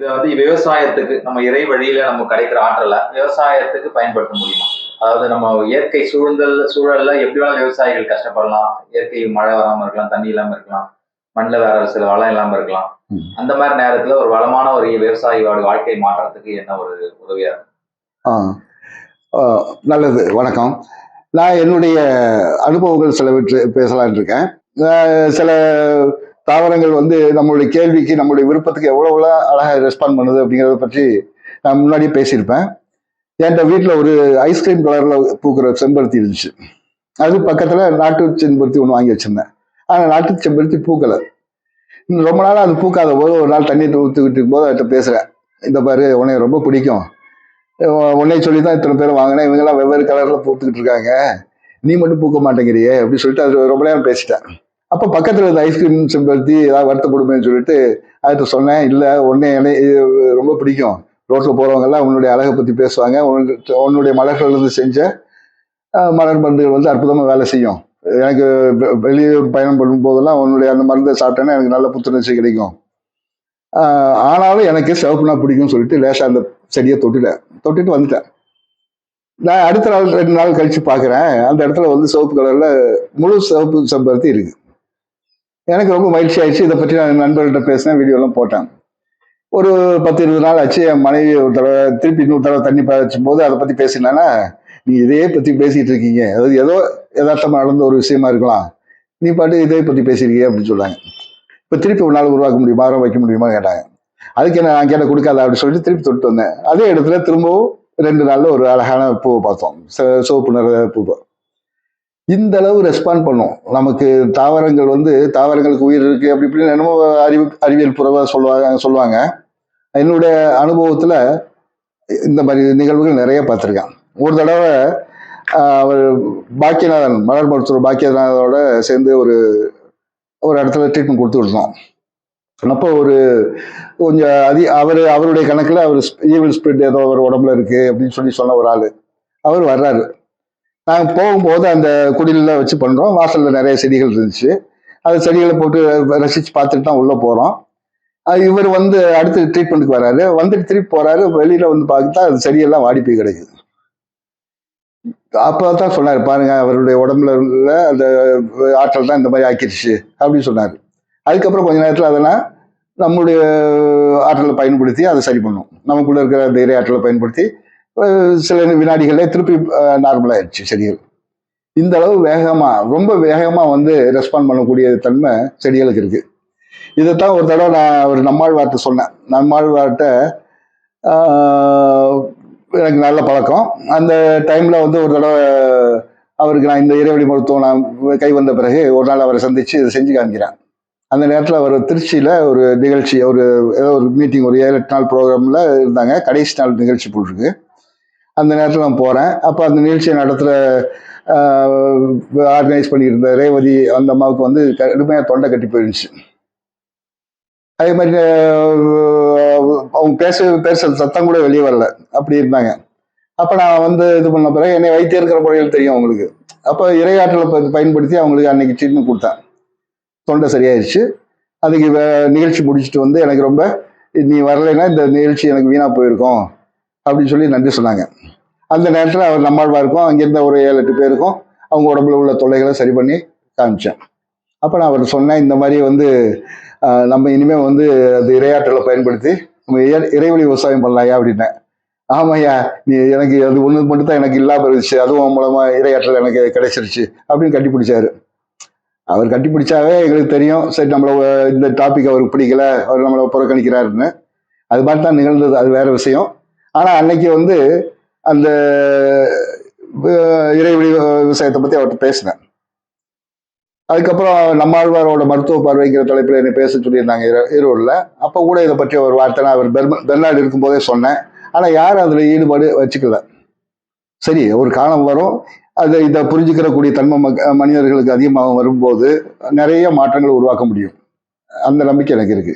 இதை வந்து விவசாயத்துக்கு நம்ம இறை வழியில நம்ம கிடைக்கிற ஆற்றலை விவசாயத்துக்கு பயன்படுத்த முடியுமா? அதாவது நம்ம இயற்கை சூழல்ல எப்படி வேணாலும் விவசாயிகள் கஷ்டப்படலாம். இயற்கை மழை வராம இருக்கலாம், தண்ணி இல்லாம இருக்கலாம், மண்ணில் வேற சில வளம் இல்லாம இருக்கலாம். அந்த மாதிரி நேரத்துல ஒரு வளமான ஒரு விவசாயியோட வாழ்க்கை மாற்றத்துக்கு என்ன ஒரு உதவியா இருக்கும்? நல்லது. வணக்கம். நான் என்னுடைய அனுபவங்கள் சிலவற்றை பேசலான் இருக்கேன். சில தாவரங்கள் வந்து நம்மளுடைய கேள்விக்கு நம்மளுடைய விருப்பத்துக்கு எவ்வளவு அழகாக ரெஸ்பாண்ட் பண்ணுது அப்படிங்கிறத பற்றி நான் முன்னாடியே பேசியிருப்பேன். என்கிட்ட வீட்டில் ஒரு ஐஸ்கிரீம் கலர்ல பூக்கிற செம்பருத்தி இருந்துச்சு. அது பக்கத்துல நாட்டு செம்பருத்தி ஒன்று வாங்கி வச்சிருந்தேன். ஆனால் நாட்டு செம்பருத்தி பூக்கலை. ரொம்ப நாள் அது பூக்காத போது ஒரு நாள் தண்ணி ஊற்றிக்கிட்டு இருக்கும்போது அவர்கிட்ட பேசுறேன். இந்த பாரு, உன்னை ரொம்ப பிடிக்கும், உன்னை சொல்லி தான் இத்தனை பேர் வாங்கினேன், இவங்கெல்லாம் வெவ்வேறு கலர்ல பூத்துக்கிட்டு இருக்காங்க, நீ மட்டும் பூக்க மாட்டேங்கிறியே அப்படின்னு சொல்லிட்டு அது ரொம்ப நேரம் பேசிட்டேன். அப்போ பக்கத்தில் இருந்த ஐஸ்கிரீம் செம்பருத்தி ஏதாவது வருத்தப்படுமேன்னு சொல்லிட்டு அதுக்கு சொன்னேன், இல்லை உன்னை என்னை ரொம்ப பிடிக்கும், ரோட்டில் போகிறவங்கெல்லாம் உன்னுடைய அழகை பற்றி பேசுவாங்க, உன்னுடைய மலர்கள் இருந்து செஞ்ச மலர் மருந்துகள் வந்து அற்புதமாக வேலை செய்யும், எனக்கு வெளியூர் பயணம் பண்ணும் போதெல்லாம் உன்னுடைய அந்த மருந்தை சாப்பிட்டேன்னா எனக்கு நல்ல புத்துணர்ச்சி கிடைக்கும், ஆனாலும் எனக்கு சிவப்புனா பிடிக்கும்னு சொல்லிட்டு லேசாக அந்த செடியை தொட்டுட்டு வந்துட்டேன். நான் அடுத்த நாள் 2 நாள் கழிச்சு பார்க்குறேன், அந்த இடத்துல வந்து சிவப்பு கலர்ல முழு சிவப்பு செம்பருத்தி இருக்கு. எனக்கு ரொம்ப மகிழ்ச்சி ஆயிடுச்சு. இதை பற்றி நான் நண்பர்கள்ட்ட பேசினேன், வீடியோலாம் போட்டேன். ஒரு 10-20 நாள் ஆச்சு. என் மனைவி ஒரு தடவை திருப்பி இன்னொரு தடவை தண்ணி பாய்ச்சும் போது அதை பற்றி பேசினானா, நீ இதையே பற்றி பேசிட்டு இருக்கீங்க, அதாவது ஏதோ யதார்த்தமா நடந்த ஒரு விஷயமா இருக்கலாம், நீ பாட்டு இதை பற்றி பேசியிருக்கீங்க அப்படின்னு சொல்றாங்க. இப்போ திருப்பி ஒரு நாள் உருவாக்க முடியுமா, மரம் வைக்க முடியுமா கேட்டாங்க. அதுக்கு என்ன நான் கேட்ட கொடுக்காத அப்படின்னு சொல்லிட்டு திருப்பி தொட்டு வந்தேன். அதே இடத்துல திரும்பவும் 2 நாள்ல ஒரு அழகான பூவை பார்த்தோம், சிவப்பு நிற பூவை. இந்த அளவு ரெஸ்பாண்ட் பண்ணும். நமக்கு தாவரங்கள் வந்து தாவரங்களுக்கு உயிர் இருக்கு அப்படி இப்படின்னு என்னமோ அறிவியல் புறவா சொல்லுவாங்க. என்னுடைய அனுபவத்துல இந்த மாதிரி நிகழ்வுகள் நிறைய பார்த்துருக்கேன். ஒரு தடவை அவர் பாக்கியநாதன், மலர் மருத்துவர் பாக்கியநாதனோட சேர்ந்து ஒரு இடத்துல ட்ரீட்மெண்ட் கொடுத்துருந்தோம். அப்போ ஒரு கொஞ்சம் அவருடைய கணக்குல அவர் ஈவில் ஸ்பிரிட் ஏதோ ஒரு உடம்புல இருக்கு அப்படின்னு சொன்ன ஒரு ஆளு அவர் வர்றாரு. நாங்கள் போகும்போது அந்த குடில வச்சு பண்றோம். வாசல்ல நிறைய செடிகள் இருந்துச்சு. அந்த செடிகளை போட்டு ரசிச்சு பார்த்துட்டு தான் உள்ள போறோம். இவர் வந்து அடுத்து ட்ரீட்மெண்ட்டுக்கு வர்றாரு. வந்துட்டு திருப்பி போறாரு. வெளியில வந்து பார்த்தா அது செடியெல்லாம் வாடி போய் கிடைக்குது. அப்பதான் சொன்னாரு, பாருங்க அவருடைய உடம்புல உள்ள அந்த ஆற்றல் தான் இந்த மாதிரி ஆக்கிடுச்சு அப்படின்னு சொன்னாரு. அதுக்கப்புறம் கொஞ்ச நேரத்தில் அதெல்லாம் நம்முடைய ஆற்றலை பயன்படுத்தி அதை சரி பண்ணும். நமக்குள்ள இருக்கிற அந்த இறை ஆற்றலை பயன்படுத்தி சில வினாடிகளே திருப்பி நார்மல் ஆயிடுச்சு செடிகள். இந்த அளவு வேகமா, ரொம்ப வேகமா வந்து ரெஸ்பாண்ட் பண்ணக்கூடிய தன்மை செடிகளுக்கு இருக்கு. இதைத்தான் ஒரு தடவை நான் ஒரு நம்மாழ்வார்ட்ட சொன்னேன். நம்மாழ்வார்ட்ட எனக்கு நல்ல பழக்கம். அந்த டைம்ல வந்து ஒரு தடவை அவருக்கு நான் இந்த இறைவழி மருத்துவம் நான் கை வந்த பிறகு ஒரு நாள் அவரை சந்திச்சு இதை செஞ்சு காமிக்கிறேன். அந்த நேரத்தில் அவர் திருச்சியில ஒரு நிகழ்ச்சி, ஏதோ ஒரு மீட்டிங், ஒரு 7-8 நாள் ப்ரோக்ராம்ல இருந்தாங்க. கடைசி நாள் நிகழ்ச்சி போட்டிருக்கு. அந்த நேரத்தில் நான் போறேன். அப்போ அந்த நிகழ்ச்சியை நடத்துகிற ஆர்கனைஸ் பண்ணியிருந்த ரேவதி அந்த அம்மாவுக்கு வந்து கடுமையாக தொண்டை கட்டி போயிருந்துச்சு. அதே மாதிரி அவங்க பேச சத்தம் கூட வெளியே வரல, அப்படி இருந்தாங்க. அப்போ நான் வந்து இது பண்ண பிறகு என்னை வைத்தியர்கிற முறையில் தெரியும் அவங்களுக்கு. அப்போ இறையாற்றலை பயன்படுத்தி அவங்களுக்கு அன்னைக்கு ட்ரீட்மெண்ட் கொடுத்தேன். தொண்டை சரியாயிருச்சு. அதுக்கு நிகழ்ச்சி முடிச்சுட்டு வந்து எனக்கு ரொம்ப, நீ வரலைன்னா இந்த நிகழ்ச்சி எனக்கு வீணா போயிருக்கும் அப்படின்னு சொல்லி நன்றி சொன்னாங்க. அந்த நேரத்தில் அவர் நம்மாழ்வாருக்கும் அங்கிருந்த ஒரு 7-8 பேருக்கும் அவங்க உடம்புல உள்ள தொல்லைகளை சரி பண்ணி காமிச்சேன். அப்போ நான் அவர் சொன்னேன், இந்த மாதிரி வந்து நம்ம இனிமேல் வந்து அந்த இரையாற்றலை பயன்படுத்தி நம்ம இறைவழி விவசாயம் பண்ணலாயா அப்படின்னேன். ஆமாய்யா, நீ எனக்கு அது ஒன்று மட்டும் தான் எனக்கு இல்லாமல் இருந்துச்சு, அதுவும் மூலமா இரையாற்றல் எனக்கு கிடைச்சிருச்சு அப்படின்னு கட்டிப்பிடிச்சாரு. அவர் கட்டிப்பிடிச்சாவே எங்களுக்கு தெரியும், சரி நம்மள இந்த டாபிக் அவருக்கு பிடிக்கல, அவர் நம்மளை புறக்கணிக்கிறாருன்னு. அது மாதிரி தான் நிகழ்ந்தது, அது வேற விஷயம். ஆனால் அன்னைக்கு வந்து அந்த இறைவழி விவசாயத்தை பற்றி அவர்கிட்ட பேசினேன். அதுக்கப்புறம் நம்மாழ்வாரோட மருத்துவ பார்வைங்கிற தலைப்பில் என்னை பேச சொல்லியிருந்தாங்க ஈரோடுல. அப்போ கூட இதை பற்றி ஒரு வார்த்தை நான் அவர் பெர்னாடு இருக்கும்போதே சொன்னேன். ஆனால் யாரும் அதில் ஈடுபாடு வச்சுக்கல. சரி, ஒரு காலம் வரும், இதை புரிஞ்சுக்கிற கூடிய தன்மை மனிதர்களுக்கு அதிகமாக வரும்போது நிறைய மாற்றங்களை உருவாக்க முடியும். அந்த நம்பிக்கை எனக்கு இருக்கு.